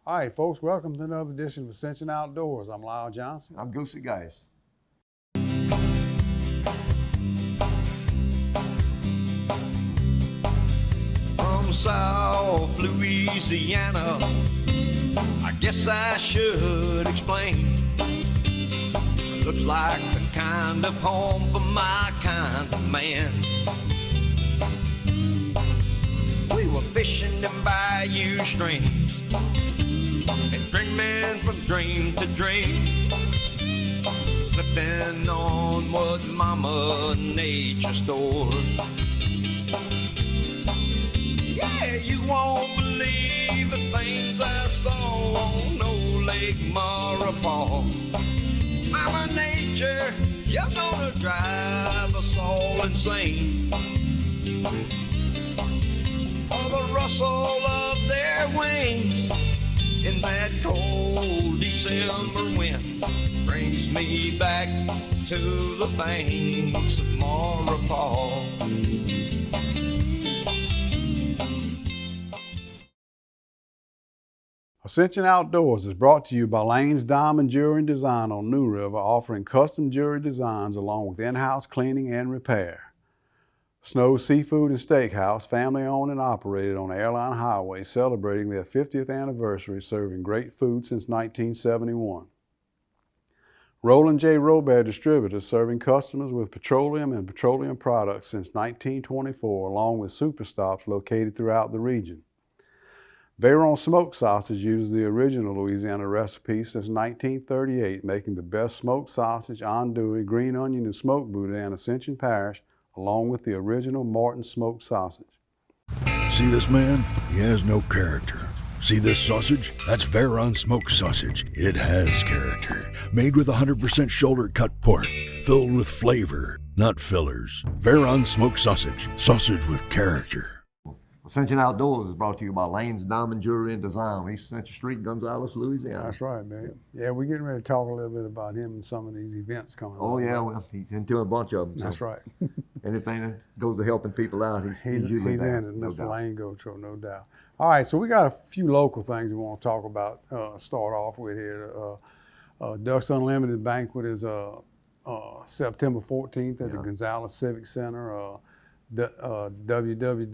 All right, folks, welcome to another edition of Ascension Outdoors. I'm Lyle Johnson. I'm Goosey Geist. From South Louisiana, I guess I should explain. Looks like the kind of home for my kind of man. We were fishing them bayou streams and dreaming from dream to dream, flipping on what Mama Nature stored. Yeah, you won't believe the things I saw on old Lake Maurepas. Mama Nature, you're gonna drive us all insane. For the rustle of their wings in that cold December wind brings me back to the banks of Maurepas. Ascension Outdoors is brought to you by Lane's Diamond Jewelry and Design on New River, offering custom jewelry designs along with in-house cleaning and repair. Snow's Seafood and Steakhouse, family owned and operated on Airline Highway, celebrating their 50th anniversary, serving great food since 1971. Roland J. Robert Distributors, serving customers with petroleum and petroleum products since 1924, along with super stops located throughout the region. Veyron Smoked Sausage uses the original Louisiana recipe since 1938, making the best smoked sausage, andouille, green onion, and smoked boudin in Ascension Parish, along with the original Morton smoked sausage. See this man? He has no character. See this sausage? That's Veyron Smoked Sausage. It has character. Made with 100% shoulder cut pork, filled with flavor, not fillers. Veyron Smoked Sausage. Sausage with character. Ascension Outdoors is brought to you by Lane's Diamond Jewelry and Design, East Central Street, Gonzales, Louisiana. That's right, man. Yeah, we're getting ready to talk a little bit about him and some of these events coming up. Oh yeah, well, he's into a bunch of them. That's right. Anything that goes to helping people out, he's usually he's there, in it, no Mr. doubt. Lane Gotro, no doubt. All right, so we got a few local things we want to talk about, start off with here. Ducks Unlimited Banquet is September 14th at the Gonzales Civic Center. www.ducks.com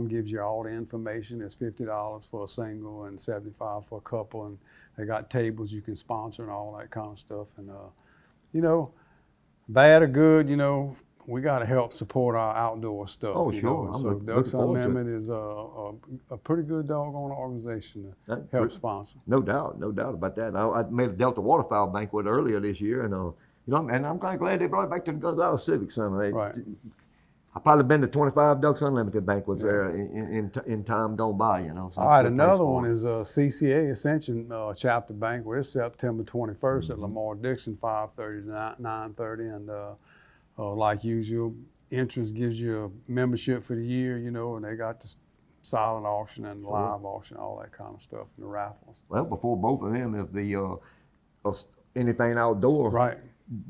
gives you all the information. It's $50 for a single and $75 for a couple, and they got tables you can sponsor and all that kind of stuff. And you know, bad or good, you know, we got to help support our outdoor stuff. Oh, you sure. know? So Ducks Unlimited is a pretty good doggone organization to help sponsor. No doubt about that. I made a Delta Waterfowl banquet earlier this year, and you know, and I'm kind of glad they brought it back to the Gonzales Civic Center. Right. I've probably been to 25 Ducks Unlimited banquets there in time gone by, you know. So all right, another one is CCA Ascension Chapter Banquet. It's September 21st at Lamar Dixon, 5:30 to 9:30, and like usual, entrance gives you a membership for the year, you know, and they got the silent auction and live auction, all that kind of stuff, and the raffles. Well, before both of them is the Anything Outdoor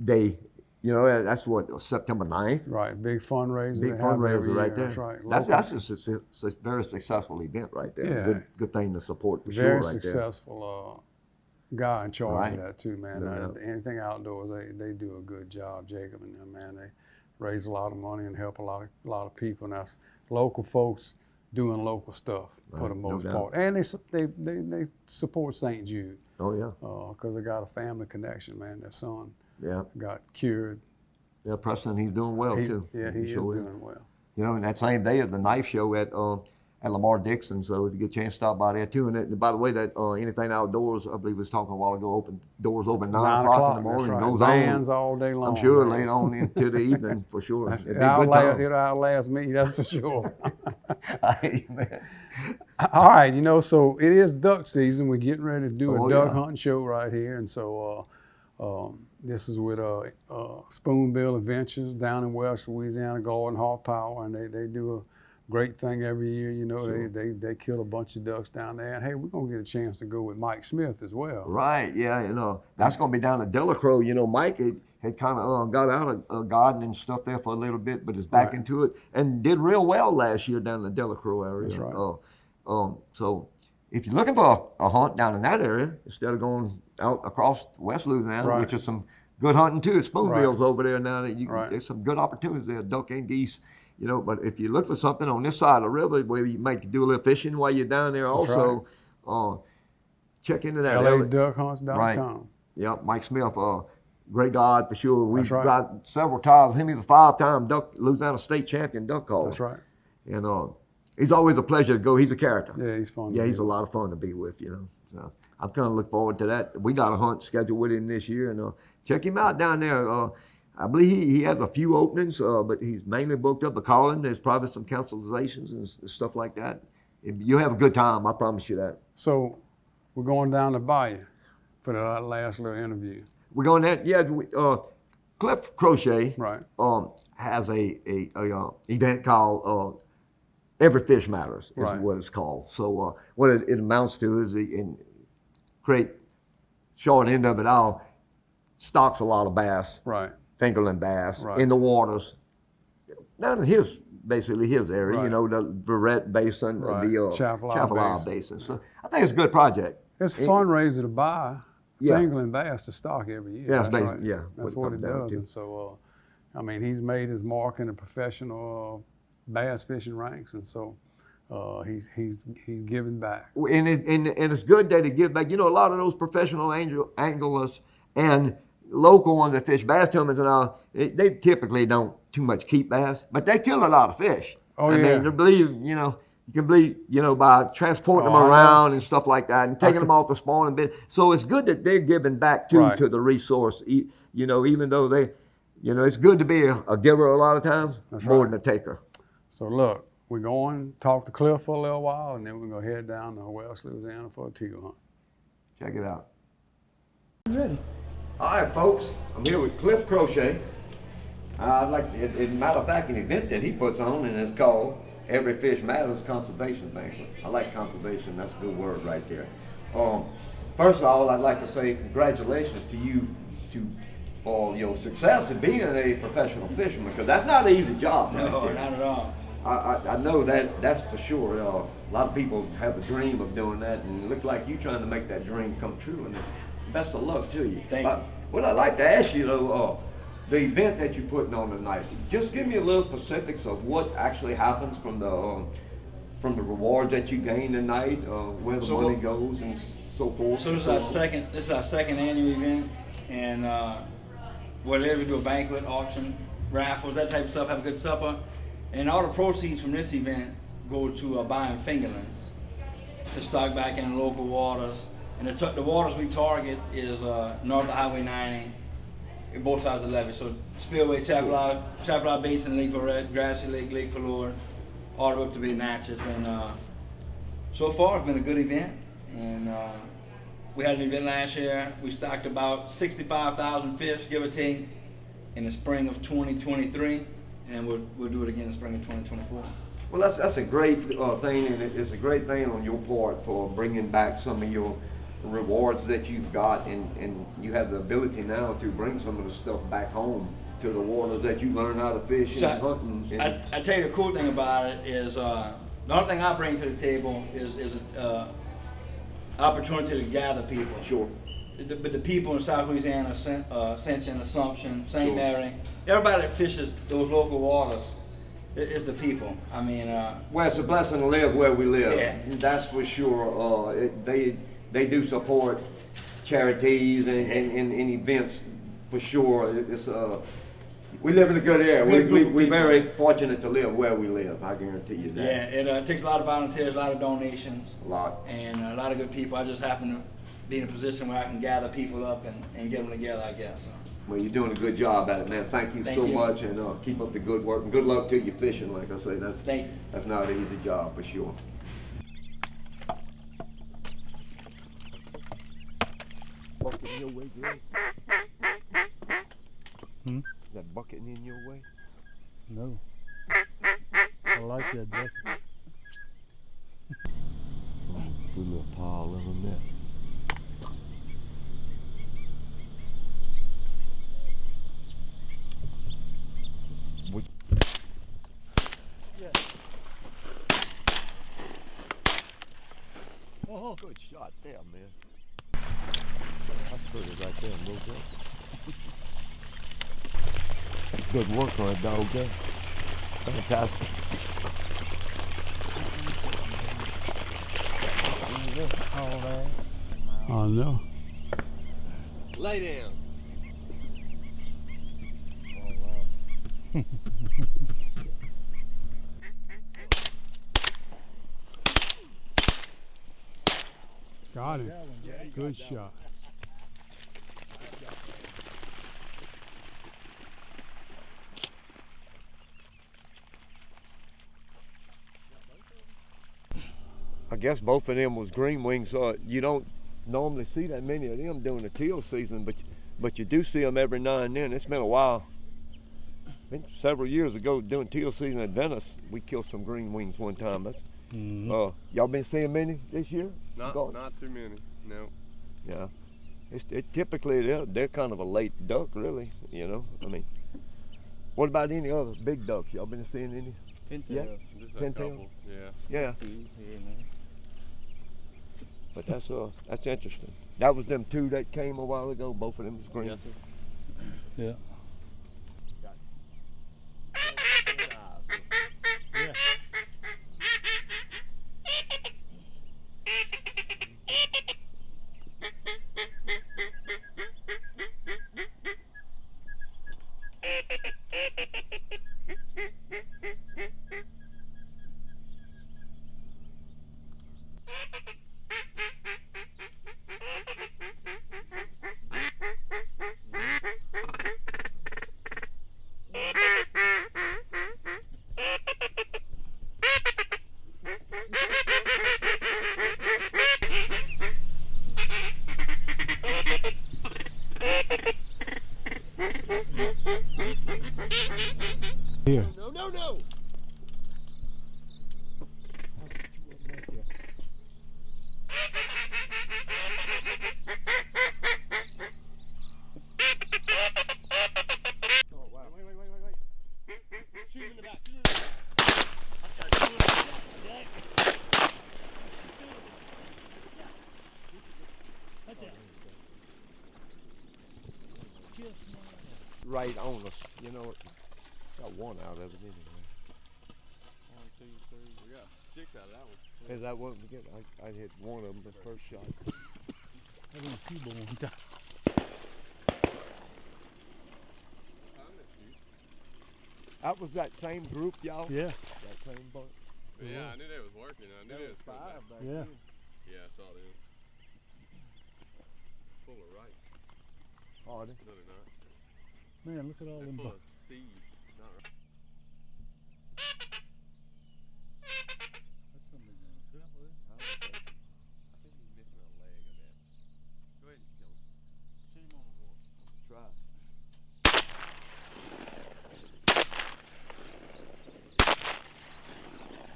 Day. You know, that's what, September 9th? Right, big fundraiser. Big fundraiser right there. That's right. That's just a very successful event right there. Yeah. Good thing to support for Very sure right successful guy in charge of that too, man. No Anything Outdoors, they do a good job, Jacob and them, man. They raise a lot of money and help a lot of people, and that's local folks doing local stuff for the most part. And they support St. Jude. Oh yeah. Because they got a family connection, man. Their son got cured. Yeah, Preston, he's doing well too. Yeah, he is doing well. You know, and that same day at the knife show at Lamar Dixon, so if you get a chance to stop by there too. And by the way, that Anything Outdoors, I believe we was talking a while ago, doors open 9 o'clock in the morning. That's right. Goes Bands on, all day long. I'm sure late on into the evening for sure. It'll outlast me, that's for sure. Amen. All right, you know, so it is duck season. We're getting ready to do a duck hunting show right here, and so this is with Spoonbill Adventures down in Welsh, Louisiana, Glardon Hoffpauir, and they do a great thing every year. You know, they kill a bunch of ducks down there, and hey, we're gonna get a chance to go with Mike Smith as well. Right, yeah, you know, that's gonna be down at Delacroix. You know, Mike had kind of got out of gardening and stuff there for a little bit, but is back into it and did real well last year down in the Delacroix area. That's right. So if you're looking for a hunt down in that area, instead of going out across West Louisiana, Right. which is some good hunting too, Spoonbill's Right. over there now. That Right. There's some good opportunities there, duck and geese. You know, but if you look for something on this side of the river where you might do a little fishing while you're down there, That's also check into that. LADuckHunts.com. Yep, Mike Smith, great guide for sure. We've That's right. got several times. He's a 5-time Louisiana state champion duck caller. That's right. And he's always a pleasure to go. He's a character. Yeah, he's fun. Yeah, he's a lot of fun to be with, you know. So I'm kind of look forward to that. We got a hunt scheduled with him this year, and check him out down there. I believe he has a few openings, but he's mainly booked up. But calling, there's probably some cancelizations and stuff like that. You'll have a good time, I promise you that. So we're going down to Bayou for the last little interview. We're going that, yeah. Cliff Crochet Right. has a event called Every Fish Matters is Right. what it's called. So what it amounts to is in great short end of it all, stocks a lot of bass, Right. fingerling bass Right. in the waters down in basically his area, Right. you know, the Verret Basin, Right. the Atchafalaya Basin. So I think it's a good project. It's a fundraiser to buy Yeah. fingerling bass to stock every year. Yeah, That's it's right. yeah, That's what what it it comes down does. to. And so, I mean, he's made his mark in the professional bass fishing ranks, and so he's giving back. And it's good that he gives back. You know, a lot of those professional anglers and local ones that fish bass tournaments and all, they typically don't too much keep bass, but they kill a lot of fish. Oh, I yeah. mean, you can believe, by transporting them I know. around and stuff like that and taking them off the spawning bed. So it's good that they're giving back too Right. to the resource, even though they, it's good to be a giver a lot of times, That's more right. than a taker. So look, we're going talk to Cliff for a little while, and then we're gonna head down to Welsh, Louisiana for a teal hunt. Check it out. Ready. All right, folks, I'm here with Cliff Crochet. I'd like, as a matter of fact, an event that he puts on, and it's called Every Fish Matters Conservation Banquet. I like conservation, that's a good word right there. First of all, I'd like to say congratulations to you for your success in being a professional fisherman, because that's not an easy job. No, right there. not at all. I know that's for sure. A lot of people have a dream of doing that, and it looks like you trying to make that dream come true, and best of luck to you. Thank you. Well, I'd like to ask you, though, the event that you're putting on tonight, just give me a little specifics of what actually happens from the rewards that you gain tonight, where the money goes and so forth. So this is our second annual event, and whatever we do, a banquet, auction, raffles, that type of stuff, have a good supper, and all the proceeds from this event go to buying fingerlings to stock back in local waters. And the waters we target is north of Highway 90, both sides of the levee. So Spillway, Atchafalaya Basin, Lake Verret, Grassy Lake, Lake Pelure, all the way up to Big Natchez. And so far it's been a good event. And we had an event last year. We stocked about 65,000 fish, give or take, in the spring of 2023. And we'll do it again in the spring of 2024. Well, that's a great thing, and it's a great thing on your part for bringing back some of your rewards that you've got, and you have the ability now to bring some of the stuff back home to the waters that you learn how to fish and hunt. I tell you, the cool thing about it is the only thing I bring to the table is opportunity to gather people. Sure. But the people in South Louisiana, Ascension, Assumption, St. Sure. Mary, everybody that fishes those local waters is the people. I mean, Well, it's a blessing to live where we live. Yeah. That's for sure. They do support charities and events for sure. We live in a good area. We're very fortunate to live where we live. I guarantee you that. yeah, it takes a lot of volunteers, a lot of donations, A lot. and a lot of good people. I just happen to be in a position where I can gather people up and get them together, I guess. So. Well, you're doing a good job at it, man. Thank you so much, and keep up the good work. And good luck to you fishing. Like I say, Thank you. that's not an easy job for sure. Bucket in your way, Gary? Is that bucket in your way? No. I like that bucket. Put a little pile of them there. Oh. Good shot there, man. That's pretty right there, no good. Good work on it, dog. There. Fantastic. All that. Oh no. Lay down. Oh wow. Got it. Yeah, he Good got that shot. I guess both of them was green wings. You don't normally see that many of them during the teal season, but you do see them every now and then. It's been a while. I think several years ago during teal season at Venice, we killed some green wings one time. That's, y'all been seeing many this year? Not too many, no. Yeah. Typically they're kind of a late duck, really. You know. I mean, what about any other big ducks? Y'all been seeing any? Yeah. Just a Pintails? couple, yeah. Yeah. But that's interesting. That was them two that came a while ago. Both of them was green. Yes, sir. Yeah. Yeah. Here. No. Oh, wow. Wait. Shoot him in the back, shoot him in the back. Okay, shoot him in the back. Right there. Right on us. You know, got one out of it anyway. 1, 2, 3. We got 6 out of that one. Is that what we get? I hit one of them the first shot. I didn't see but one time. That was that same group, y'all? Yeah. That same bunch? Yeah, I knew that was working. I knew it was coming back. back Yeah. then. Yeah, I saw them. Full of rice. Oh, they? No, they're not. Man, look at all They're them full bucks. of seeds, not rice. That's something else. Yeah, well, I think he's missing a leg of that. Go ahead and kill him. Shoot him on the wall. Try.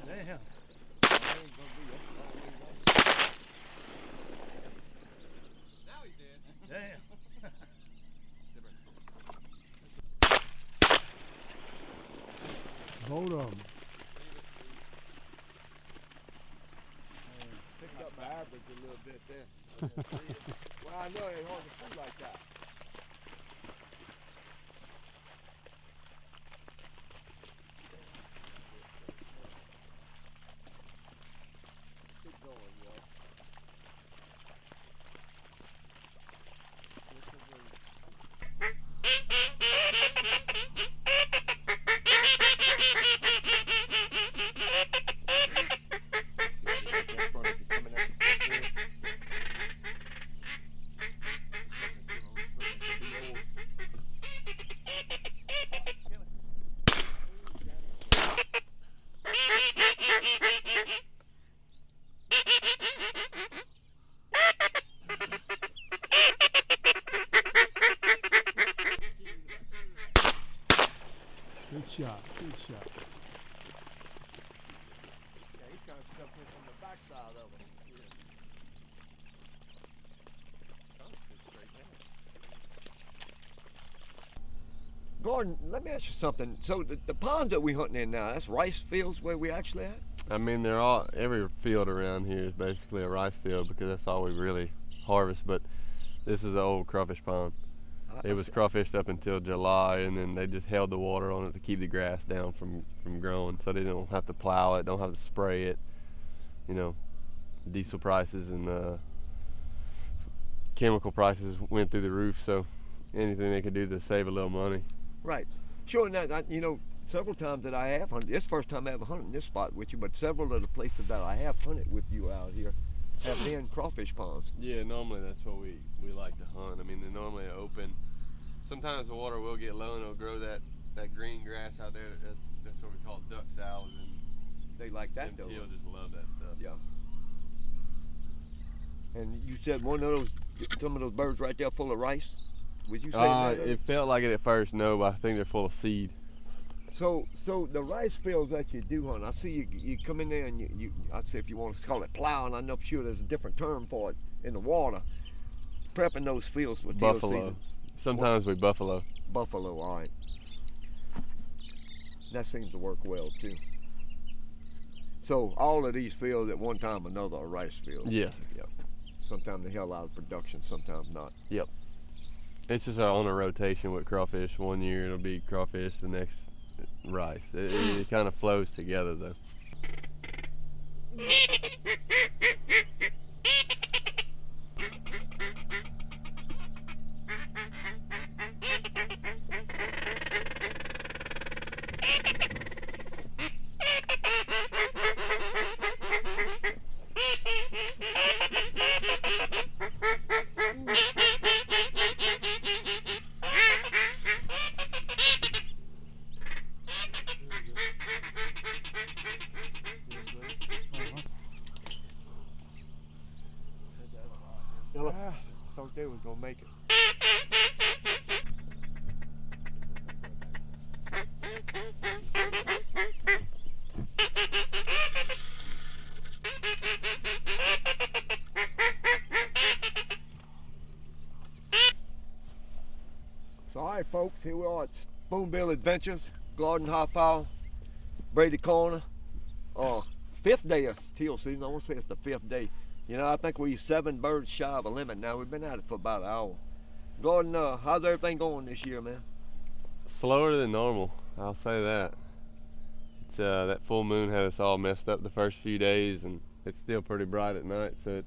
damn. Now he's dead. Damn. Both of them. Picked up my average a little bit there. Well, I know it's hard to see like that. Keep going, y'all. Good shot. Good shot. Yeah, he's trying to stuff in from the backside of it. Gordon, let me ask you something. So the ponds that we hunting in now, that's rice fields where we actually at? I mean, they're all, every field around here is basically a rice field because that's all we really harvest, but this is an old crawfish pond. It was crawfished up until July, and then they just held the water on it to keep the grass down from growing, so they don't have to plow it, don't have to spray it. You know, diesel prices and chemical prices went through the roof, so anything they could do to save a little money. Right. Sure, and that, you know, several times that I have hunted, this is the first time I ever hunted in this spot with you, but several of the places that I have hunted with you out here have been crawfish ponds. Yeah, normally that's what we like to hunt. I mean, they're normally open. Sometimes the water will get low and it'll grow that green grass out there. That's what we call duck salad, and They like that, though. Teal just love that stuff. Yeah. And you said one of those, some of those birds right there full of rice? Would you say that? It felt like it at first, no, but I think they're full of seed. So the rice fields that you do hunt, I see you come in there and you I'd say if you want to call it plowing, I'm not sure there's a different term for it in the water. Prepping those fields for teal Buffalo. season. Sometimes we buffalo. Buffalo, all right. That seems to work well too. So all of these fields at one time or another are rice fields. Yes. Yep. Sometimes they have a lot of production, sometimes not. Yep. It's just on a rotation with crawfish. One year it'll be crawfish, the next rice. It kind of flows together though. Thought they was gonna make it. So all right, folks, here we are at Spoonbill Adventures, Glardon Hoffpauir, Brady Corner. Fifth day of teal season. I want to say it's the fifth day. You know, I think we're 7 birds shy of a limit now. We've been at it for about an hour. Gordon, how's everything going this year, man? Slower than normal, I'll say that. It's that full moon had us all messed up the first few days, and it's still pretty bright at night, so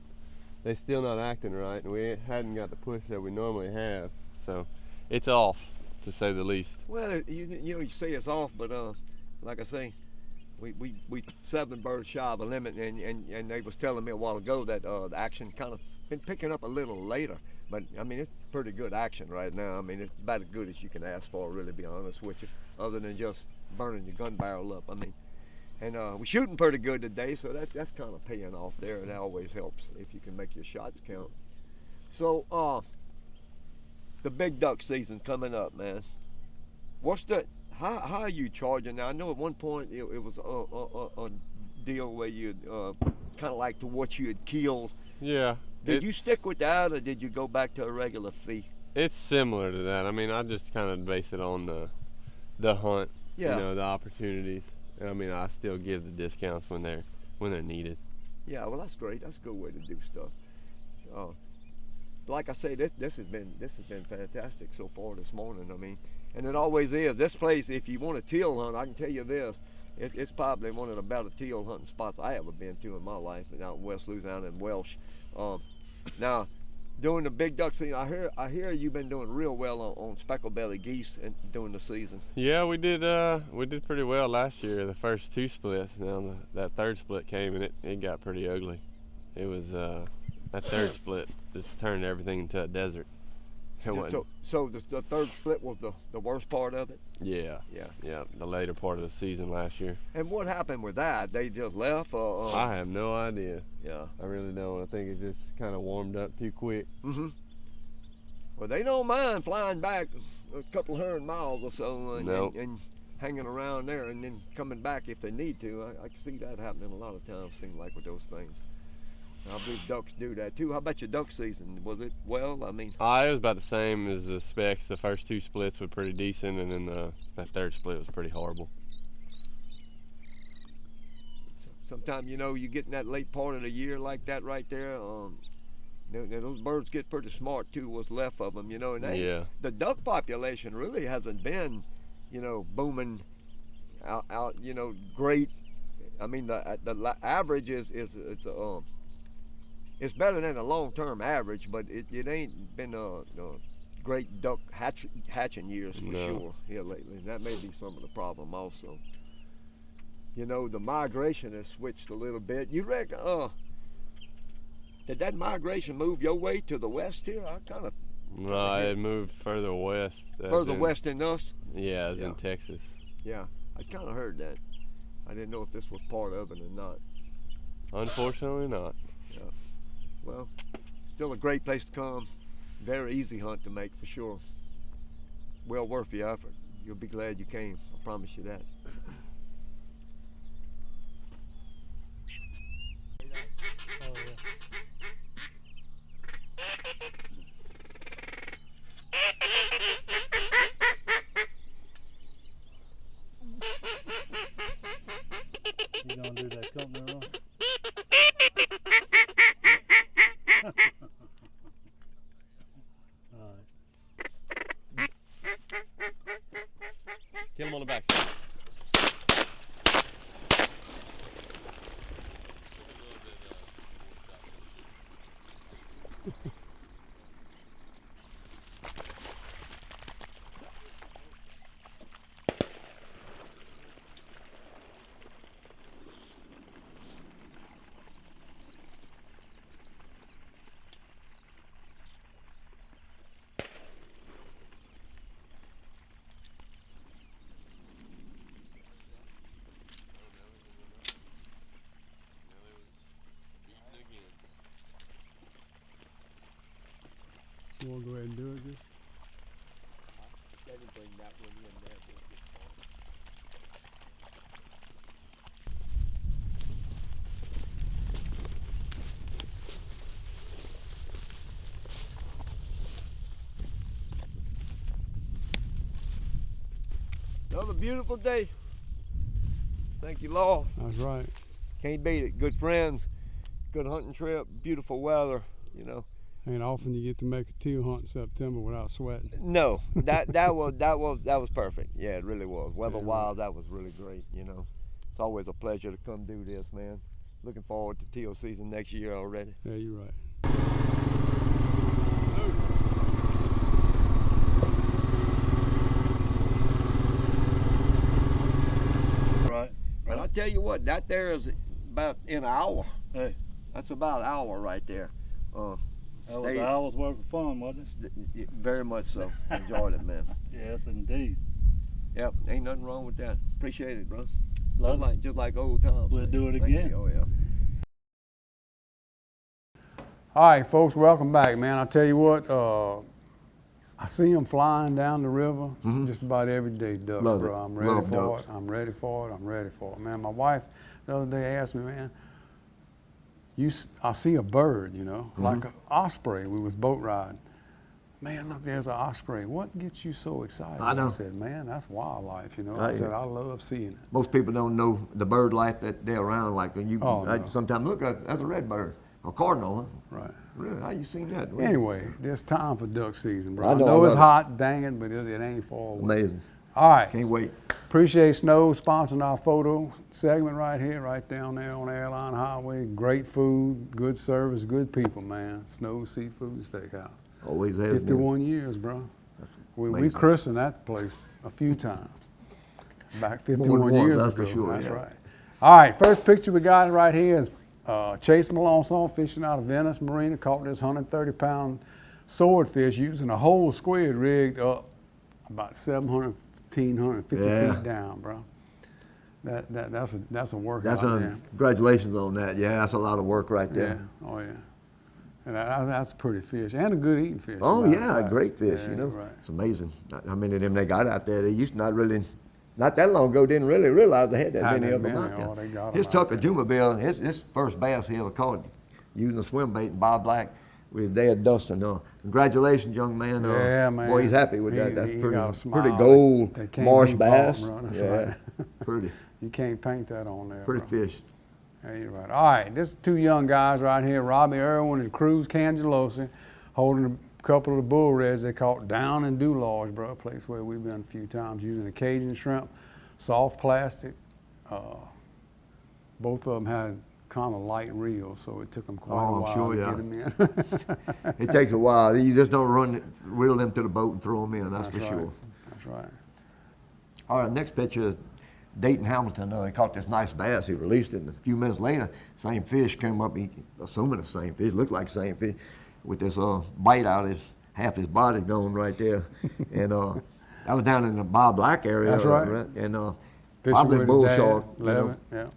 they're still not acting right, and we hadn't got the push that we normally have. So it's off, to say the least. Well, you know, you say it's off, but like I say, we 7 birds shy of a limit, and they was telling me a while ago that the action kind of been picking up a little later. But I mean, it's pretty good action right now. I mean, it's about as good as you can ask for, really, be honest with you, other than just burning your gun barrel up. I mean, and we're shooting pretty good today, so that's kind of paying off there. It always helps if you can make your shots count. So the big duck season coming up, man. What's the how are you charging now? I know at one point it was a deal where you'd kind of like to what you had killed. Yeah. Did you stick with that, or did you go back to a regular fee? It's similar to that. I mean, I just kind of base it on the hunt, Yeah. you know, the opportunities. I mean, I still give the discounts when they're needed. Yeah, well, that's great. That's a good way to do stuff. Like I say, this has been fantastic so far this morning. I mean, and it always is. This place, if you want a teal hunt, I can tell you this, it's probably one of the better teal hunting spots I ever been to in my life, out in West Louisiana and Welsh. Now, during the big duck season, I hear you've been doing real well on speckled belly geese during the season. Yeah, we did pretty well last year. The first 2 splits. Now that third split came and it got pretty ugly. It was that third split just turned everything into a desert. So the third split was the worst part of it? Yeah, the later part of the season last year. And what happened with that? They just left? I have no idea. Yeah. I really don't. I think it just kind of warmed up too quick. Mm-hmm. Well, they don't mind flying back a couple 100 miles or so and hanging around there and then coming back if they need to. I can see that happening a lot of times, seems like, with those things. I believe ducks do that too. How about your duck season? Was it well? I mean, it was about the same as the specs. The first 2 splits were pretty decent, and then that third split was pretty horrible. sometimes, you know, you get in that late part of the year like that right there. Those birds get pretty smart too. What's left of them, you know. And the duck population really hasn't been, you know, booming out, you know, great. I mean, the average is it's better than the long-term average, but it ain't been a great duck hatching years for sure here lately. And that may be some of the problem also. You know, the migration has switched a little bit. You reckon, did that migration move your way to the west here? I kind of. No, it moved further west. Further west than us? Yeah, as in Texas. Yeah, I kind of heard that. I didn't know if this was part of it or not. Unfortunately not. Yeah. Well, still a great place to come. Very easy hunt to make for sure. Well worth your effort. You'll be glad you came. I promise you that. Oh, yeah. You gonna do that company run? All right. Kill him on the back. You wanna go ahead and do it, just? Bring that one in there. Another beautiful day. Thank you, Lord. That's right. Can't beat it. Good friends, good hunting trip, beautiful weather, you know. Ain't often you get to make a teal hunt in September without sweating. No, that was perfect. Yeah, it really was. Weather-wise, that was really great, you know. It's always a pleasure to come do this, man. Looking forward to teal season next year already. Yeah, you're right. Right. But I tell you what, that there is about in an hour. Hey, That's about an hour right there. that was an hour's worth of fun, wasn't it? Very much so. Enjoyed it, man. Yes, indeed. Yep, ain't nothing wrong with that. Appreciate it, bro. Love it. Just like old times. We'll man. do it Thank again. you. Oh yeah. All right, folks, welcome back, man. I tell you what, I see them flying down the river just about every day, ducks, Love bro. it. I'm ready Love for ducks. it. I'm ready for it. I'm ready for it, man. My wife the other day asked me, man, I see a bird, you know, like an osprey. We was boat riding. Man, look, there's an osprey. What gets you so excited? I know. I said, man, that's wildlife, you know. I I said, hear. I love seeing it. Most people don't know the bird life that they're around. Like when you, Oh, no. sometimes look, that's a red bird, a cardinal. Huh? Right. Really? How you seen that? Anyway, there's time for duck season, bro. I I know, know I it's love it. hot, dang it, but it ain't far away. Amazing. All right. Can't wait. Appreciate Snow sponsoring our photo segment right here, right down there on Airline Highway. Great food, good service, good people, man. Snow Seafood and Steakhouse. Always has been. 51 years, bro. We amazing. christened that place a few times. Back More 51 than once, years that's ago. for sure, That's yeah. right. All right, first picture we got right here is Chase Malonson fishing out of Venice Marina. Caught this 130-pound swordfish using a whole squid rigged up about 1,750 feet down, bro. That's a workout. Congratulations on that. Yeah, that's a lot of work right there. Yeah. Oh yeah. And that's a pretty fish and a good eating fish. Oh as a matter yeah, of a fact. great fish. Yeah, You know, right. it's amazing. How many of them they got out there? They used to not that long ago, didn't really realize they had that Had many that of them many. out there. Oh, they got 'em His out Tucker there. Jumabell, his first bass he ever caught using a swim bait and Bob Black with Dad Dustin. Congratulations, young man. Yeah, man. Boy, he's happy with that. That's He got a smile. pretty gold They can't marsh beat bass. Bob, bro. That's Yeah, right. pretty You can't paint that on there. pretty bro. fish. Yeah, you're right. All right, this is two young guys right here, Robbie Irwin and Cruz Cangelosi, holding a couple of the bull reds they caught down in Dularge, bro, a place where we've been a few times, using a Cajun shrimp, soft plastic. Both of them had kind of light reels, so it took them quite a while to get them in. It takes a while. You just don't reel them to the boat and throw them in, that's for right. sure. That's right. All right, next picture is Dayton Hamilton. He caught this nice bass. He released it, and a few minutes later, same fish came up, assuming the same fish, looked like the same fish, with this bite out, half his body gone right there. And that was down in the Bob Black area. That's right. And Fishing probably with bull his dad, shark. Levitt, yeah.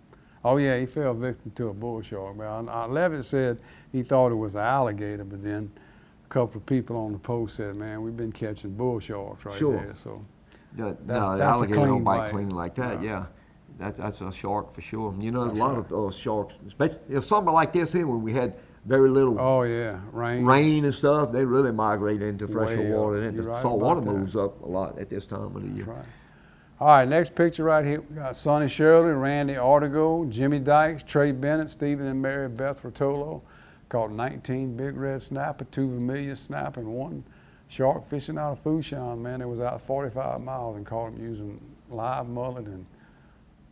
Oh yeah, he fell victim to a bull shark. Levitt said he thought it was an alligator, but then a couple of people on the post said, "Man, we've been catching bull sharks right there." So the that's alligator a clean don't bite bite. clean like that. Yeah, that's a shark for sure. You know, there's That's a lot of sharks, especially if something like this here, when we had very little oh yeah, rain and stuff, they really migrate into fresher Way water. up. And You're the right salt water about that. moves up a lot at this time of the year. That's right. All right, next picture right here, we got Sonny Shirley, Randy Artigo, Jimmy Dykes, Trey Bennett, Stephen and Mary Beth Rotolo. Caught 19 big red snapper, 2 vermilion snapper, and 1 shark fishing out of Fouchon, man. It was out 45 miles and caught him using live mullet and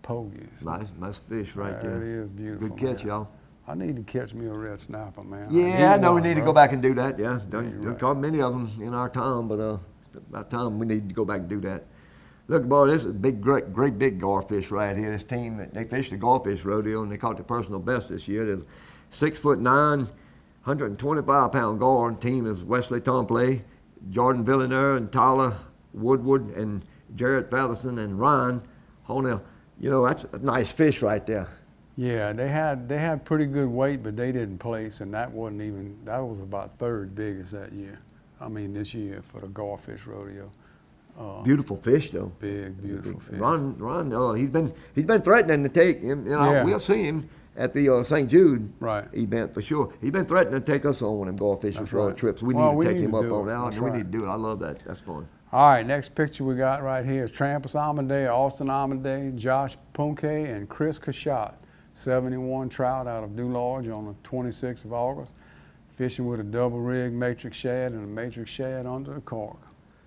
pogies. Nice fish right there. It is beautiful. Good catch, man. y'all. I need to catch me a red snapper, man. Yeah, I know we need to bro. go back and do that. Yeah, you're don't right. caught many of them in our time, but about time we need to go back and do that. Look, boy, this is a great big garfish right here. This team, they fished the garfish rodeo and they caught the personal best this year. There's 6'9", 125-pound gar. Team is Wesley Tomplay, Jordan Villeneuve, and Tyler Woodward, and Jarrett Featherson, and Ryan Honell. You know, that's a nice fish right there. Yeah, they had pretty good weight, but they didn't place, and that was about third biggest that year. I mean, this year for the garfish rodeo. Beautiful fish, though. Big, beautiful fish. Ron, he's been threatening to take him. You know, Yeah. we'll see him at the St. Jude Right. event for sure. He's been threatening to take us on one of them garfish That's road right. trips. We Well, need we to take need him to up do on it. that. That's We right. need to do it. I love that. That's fun. All right, next picture we got right here is Trampus Amade, Austin Amade, Josh Punke, and Chris Cachat. 71 trout out of Dularge on the 26th of August, fishing with a double rig matrix shad and a matrix shad under a cork.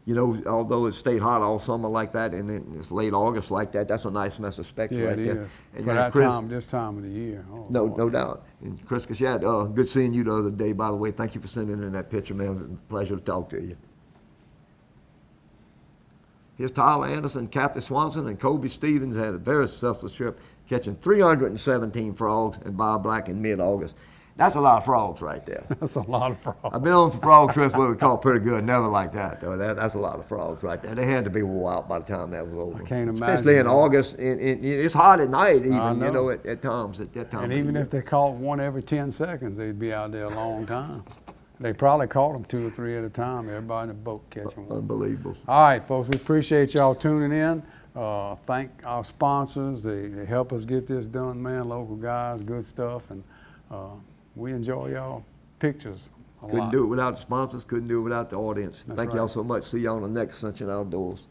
You know, although it stayed hot all summer like that, and it's late August like that, that's a nice mess of specks Yeah, right it there. is. And For then that this time of the year. Oh, No Lord. doubt. And Chris Cachat, good seeing you the other day, by the way. Thank you for sending in that picture, man. It was a pleasure to talk to you. Here's Tyler Anderson, Kathy Swanson, and Kobe Stevens had a very successful trip, catching 317 frogs and Bob Black in mid-August. That's a lot of frogs right there. That's a lot of frogs. I've been on some frog trips where we caught pretty good. Never like that, though. That's a lot of frogs right there. They had to be wore out by the time that was over. I can't imagine. Especially in that. August. It's hot at night even, I know. you know, at times. At that time And of even year. if they caught one every 10 seconds, they'd be out there a long time. They probably caught them 2 or 3 at a time, everybody in the boat catching one. Unbelievable. All right, folks, we appreciate y'all tuning in. Thank our sponsors. They help us get this done, man. Local guys, good stuff. And we enjoy y'all pictures a lot. Couldn't do it without the sponsors, couldn't do it without the audience. That's Thank y'all right. so much. See y'all on the next Ascension Outdoors.